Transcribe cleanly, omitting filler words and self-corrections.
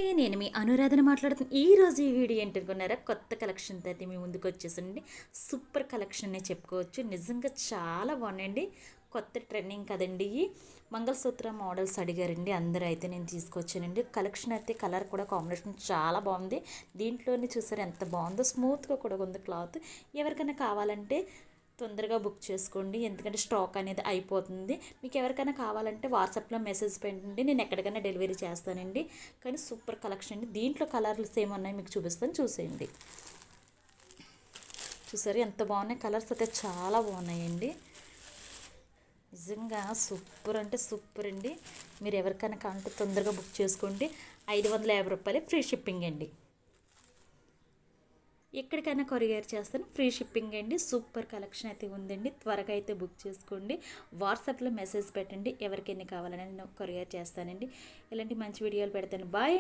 అండి, నేను మీ అనురాధన మాట్లాడుతున్నాను. ఈరోజు ఈ వీడియో ఏంటనుకున్నారా, కొత్త కలెక్షన్తో అయితే మీ ముందుకు వచ్చేసండి. సూపర్ కలెక్షన్ అనే చెప్పుకోవచ్చు. నిజంగా చాలా బాగున్నాయండి. కొత్త ట్రెండింగ్ కదండి. ఈ మంగళసూత్ర మోడల్స్ అడిగారండి అందరూ, అయితే నేను తీసుకొచ్చానండి. కలెక్షన్ అయితే కలర్ కూడా కాంబినేషన్ చాలా బాగుంది. దీంట్లోనే చూసారు ఎంత బాగుందో, స్మూత్గా కూడా ఉంది క్లాత్. ఎవరికైనా కావాలంటే తొందరగా బుక్ చేసుకోండి, ఎందుకంటే స్టాక్ అనేది అయిపోతుంది. మీకు ఎవరికైనా కావాలంటే వాట్సాప్లో మెసేజ్ పెట్టండి, నేను ఎక్కడికైనా డెలివరీ చేస్తానండి. కానీ సూపర్ కలెక్షన్ అండి. దీంట్లో కలర్లు సేమ్ ఉన్నాయి, మీకు చూపిస్తాను, చూసేయండి. చూసారు ఎంత బాగున్నాయి కలర్స్, అయితే చాలా బాగున్నాయండి. నిజంగా సూపర్ అంటే సూపర్ అండి. మీరు ఎవరికైనా కావాలంటే తొందరగా బుక్ చేసుకోండి. 550 రూపాయలు ఫ్రీ షిప్పింగ్ అండి. ఎక్కడికైనా కొరియర్ చేస్తాను, ఫ్రీ షిప్పింగ్ అండి. సూపర్ కలెక్షన్ అయితే ఉందండి. త్వరగా అయితే బుక్ చేసుకోండి. వాట్సాప్లో మెసేజ్ పెట్టండి, ఎవరికైనా కావాలని నేను కొరియర్ చేస్తానండి. ఇలాంటి మంచి వీడియోలు పెడతాను. బాయ్.